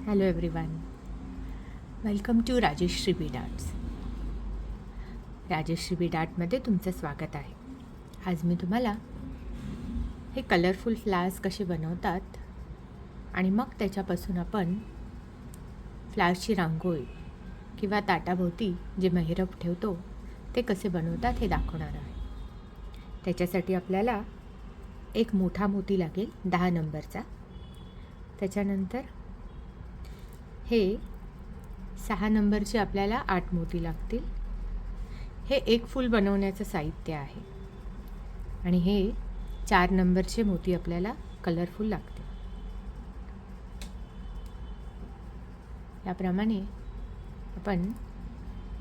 Hello everyone, welcome to Rajeshree Beed arts. Rajeshree Beed आर्टमध्ये तुमचं स्वागत आहे. आज मी तुम्हाला हे कलरफुल फ्लावर्स कसे बनवतात आणि मग त्याच्यापासून आपण फ्लावर्सची रांगोळी किंवा ताटाभोवती जे महिरप ठेवतो ते कसे बनवतात हे दाखवणार आहे. त्याच्यासाठी आपल्याला एक मोठा मोती लागेल 10 नंबरचा. त्याच्यानंतर हे 6 नंबरचे आपल्याला 8 मोती लागतील. हे एक फूल बनवण्याचं साहित्य आहे आणि हे 4 नंबरचे मोती आपल्याला कलरफुल लागतील. याप्रमाणे आपण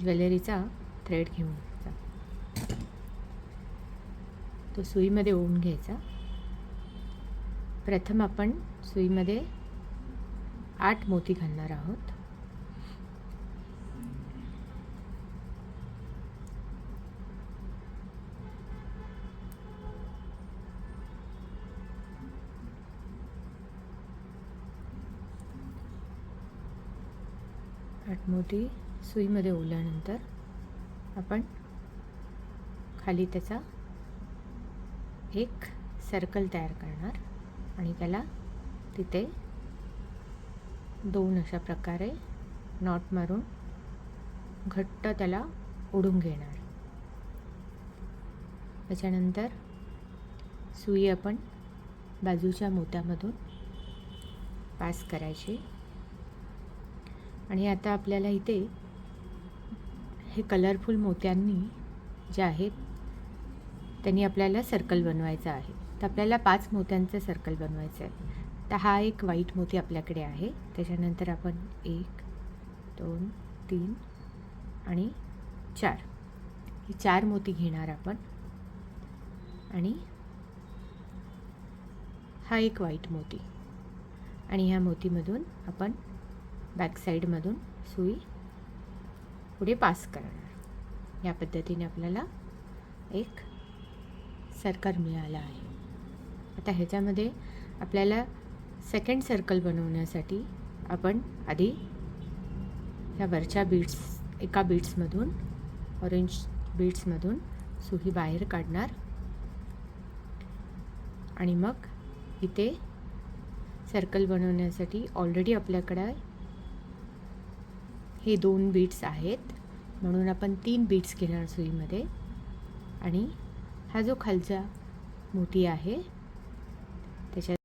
ज्वेलरीचा थ्रेड घेऊन घ्यायचा, तो सुईमध्ये ओवून घ्यायचा. प्रथम आपण सुईमध्ये 8 मोती घालणार आहोत. आठ मोती सुईमध्ये ओवल्यानंतर आपण खाली त्याचा एक सर्कल तयार करणार आणि त्याला तिथे 2 अशा प्रकारे नॉट मारून घट्ट त्याला ओढून घेणार. त्याच्यानंतर सुई आपण बाजूच्या मोत्यामधून पास करायची आणि आता आपल्याला इथे हे कलरफुल मोत्यांनी जे आहेत त्यांनी आपल्याला सर्कल बनवायचं आहे. तर आपल्याला 5 मोत्यांचं सर्कल बनवायचं आहे. तर हा एक व्हाईट मोती आपल्याकडे आहे. त्याच्यानंतर आपण 1 2 3 आणि 4 हे 4 मोती घेणार आपण आणि हा एक व्हाईट मोती आणि ह्या मोतीमधून आपण बॅक साईडमधून सुई पुढे पास करणार. या पद्धतीने आपल्याला एक सर्कल मिळाला आहे. आता ह्याच्यामध्ये आपल्याला सेकंड सर्कल बनवण्यासाठी आपण आधी ह्या वरच्या एका बीड्समधून ऑरेंज बीड्समधून सुई बाहेर काढणार आणि मग इथे सर्कल बनवण्यासाठी ऑलरेडी आपल्याकडे हे 2 बीड्स आहेत म्हणून आपण 3 बीड्स घेणार सुईमध्ये आणि हा जो खालचा मोती आहे त्याच्यात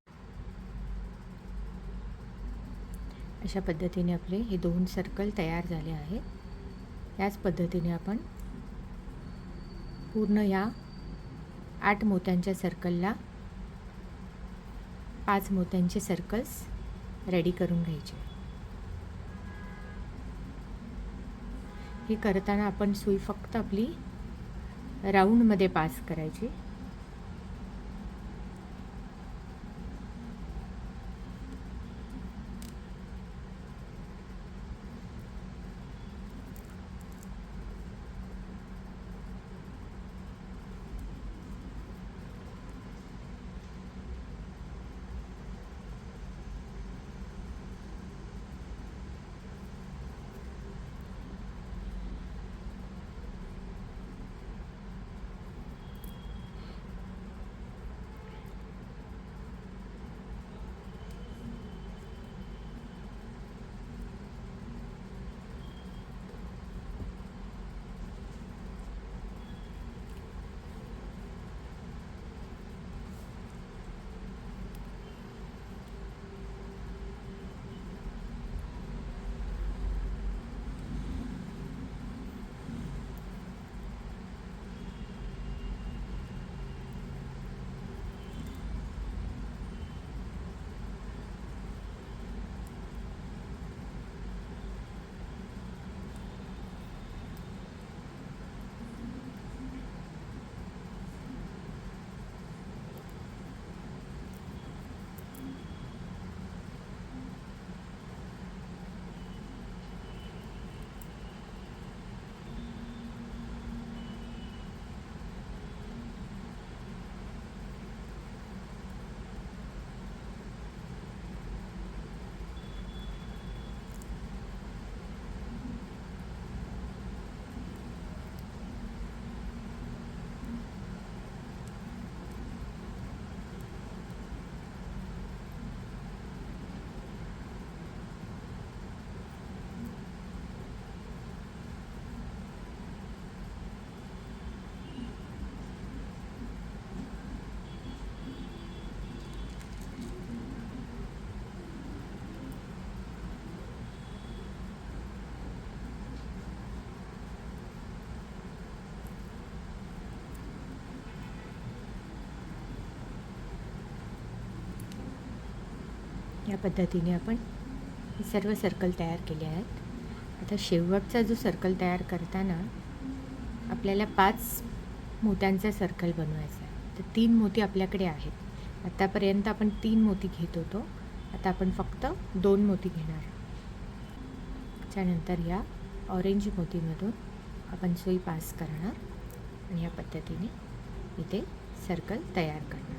अशा पद्धतीने आपले हे 2 सर्कल तयार झाले आहेत. याच पद्धतीने आपण पूर्ण या 8 मोत्यांच्या सर्कलला 5 मोत्यांचे सर्कल्स रेडी करून घ्यायचे. हे करताना आपण सुई फक्त आपली राऊंडमध्ये पास करायची. या पद्धतीने आपण हे सर्व सर्कल तयार केले आहेत. आता शेवटचा जो सर्कल तयार करताना आपल्याला 5 मोत्यांचा सर्कल बनवायचा आहे. तर 3 मोती आपल्याकडे आहेत. आतापर्यंत आपण 3 मोती घेत होतो. आता आपण फक्त 2 मोती घेणार. त्यानंतर या ऑरेंज मोतीमधून आपण सुई पास करणार आणि या पद्धतीने इथे सर्कल तयार करणार.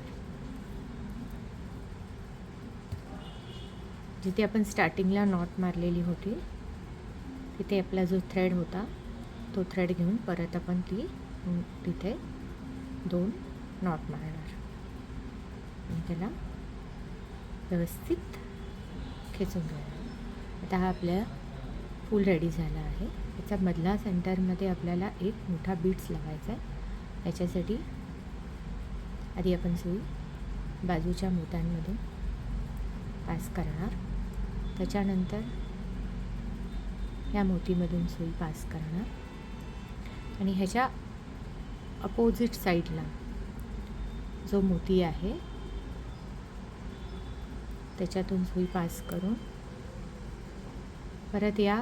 जिथे आपण स्टार्टिंगला नॉट मारलेली होती तिथे आपला जो थ्रेड होता तो थ्रेड घेऊन परत आपण तिथे 2 नॉट मारणार आणि त्याला व्यवस्थित खेचून घेणार. आता हा आपल्या फुल रेडी झाला आहे. त्याच्या मधला सेंटरमध्ये आपल्याला एक मोठा बीड्स लावायचा आहे. याच्यासाठी आधी आपण सुई बाजूच्या मोत्यांमध्ये पास करणार. त्याच्यानंतर या मोतीमधून सुई पास करणार आणि ह्याच्या अपोजिट साईडला जो मोती आहे त्याच्यातून सुई पास करून परत या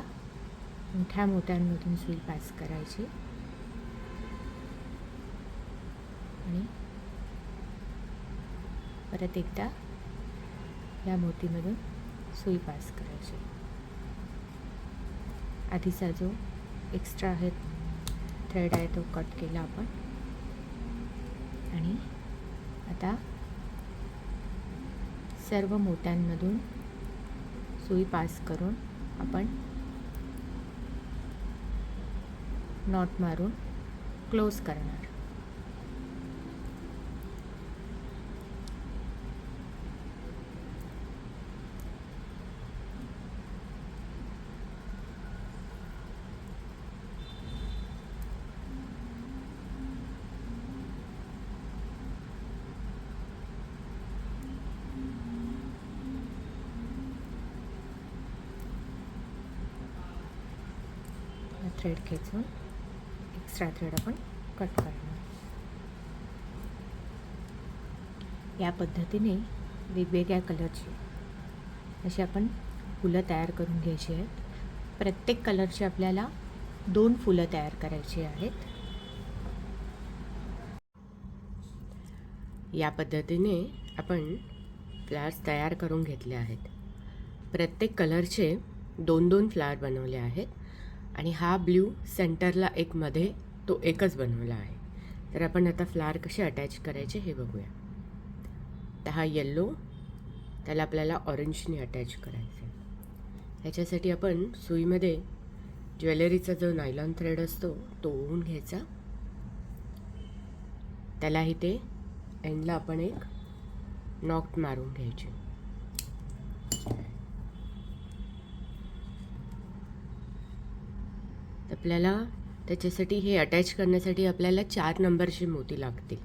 मोठ्या मोत्यांमधून सुई पास करायची आणि परत एकदा या मोतीमधून सुई पास करायची. आधीचा जो एक्स्ट्रा आहे थ्रेड आहे तो कट केला आपण आणि आता सर्व मोत्यांमधून सुई पास करून आपण नॉट मारून क्लोज करणार. थ्रेड खेचून एक्स्ट्रा थ्रेड आपण कट करणार. या पद्धतीने वेगवेगळ्या कलरची अशी आपण फुलं तयार करून घ्यायची आहेत. प्रत्येक कलरची आपल्याला 2 फुलं तयार करायची आहेत. या पद्धतीने आपण फ्लावर्स तयार करून घेतले आहेत. प्रत्येक कलरचे 2-2 फ्लावर बनवले आहेत आणि हा ब्ल्यू सेंटरला एक मध्ये तो एकच बनवला आहे. तर आपण आता फ्लावर कसे अटॅच करायचे हे बघूया. तर हा येल्लो त्याला आपल्याला ऑरेंजने अटॅच करायचं आहे. ह्याच्यासाठी आपण सुईमध्ये ज्वेलरीचा जो नायलॉन थ्रेड असतो तो ओवून घ्यायचा. त्याला इथे एंडला आपण एक नॉट मारून घ्यायची. आपल्याला त्याच्यासाठी हे अटॅच करण्यासाठी आपल्याला 4 नंबरचे मोती लागतील.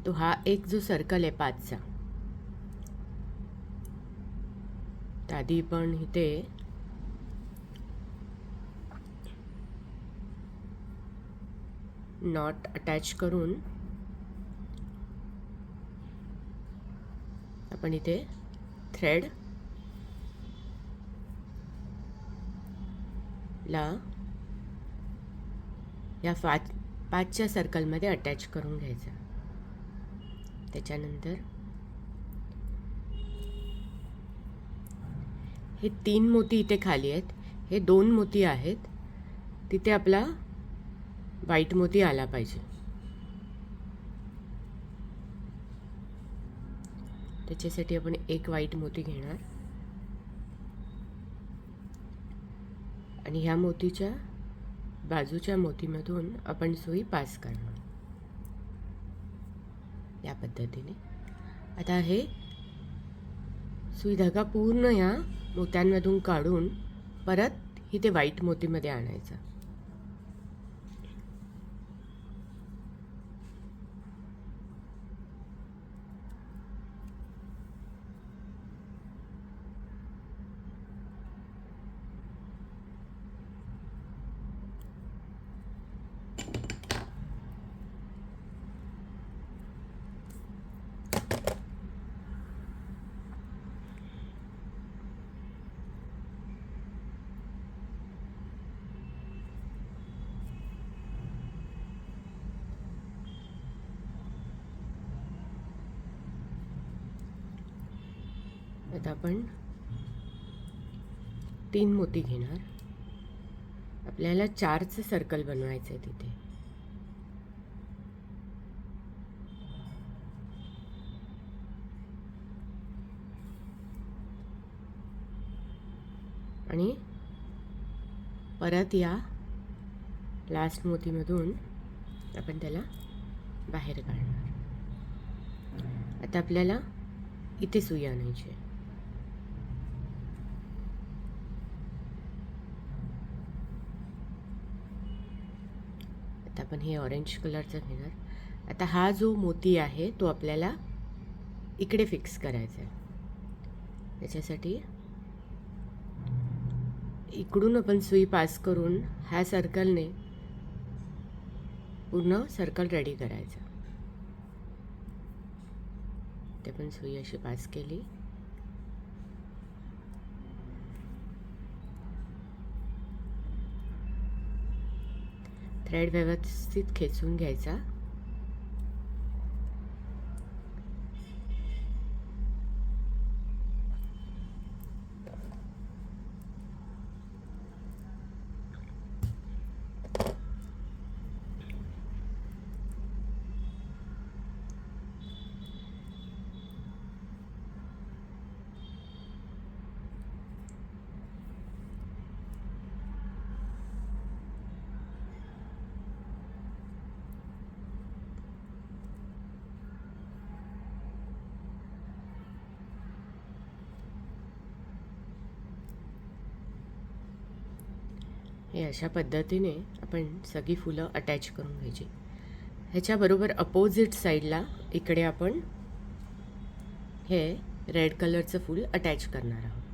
तो हा एक जो सर्कल आहे 5चा तर आधी पण इथे नॉट अटॅच करून आपण इथे थ्रेड ला या 5च्या सर्कलमध्ये अटॅच करून घ्यायचा. त्याच्यानंतर हे 3 मोती इथे खाली आहेत. हे 2 मोती आहेत. तिथे आपला व्हाईट मोती आला पाहिजे. त्याच्यासाठी आपण एक व्हाईट मोती घेणार आणि ह्या मोतीच्या बाजूच्या मोतीमधून आपण सुई पास करणार. या पद्धतीने आता हे सुई धागा पूर्ण ह्या मोत्यांमधून काढून परत इथे व्हाईट मोतीमध्ये आणायचा. आता आपण 3 मोती घेणार. आपल्याला 4चं सर्कल बनवायचं आहे तिथे. आणि परत या लास्ट मोतीमधून आपण त्याला बाहेर काढणार. आता आपल्याला इथे सुई आणायची आहे. आता आपण हे ऑरेंज कलरचं घेणार. आता हा जो मोती आहे तो आपल्याला इकडे फिक्स करायचा आहे. त्याच्यासाठी इकडून आपण सुई पास करून ह्या सर्कलने पूर्ण सर्कल रेडी करायचा. ते पण सुई अशी पास केली. थ्रेड व्यवस्थित खेचून घ्यायचा. हे अशा पद्धतीने आपण सगळी फुलं अटॅच करून घ्यायची. ह्याच्याबरोबर अपोजिट साईडला इकडे आपण हे रेड कलरचं फूल अटॅच करणार आहोत.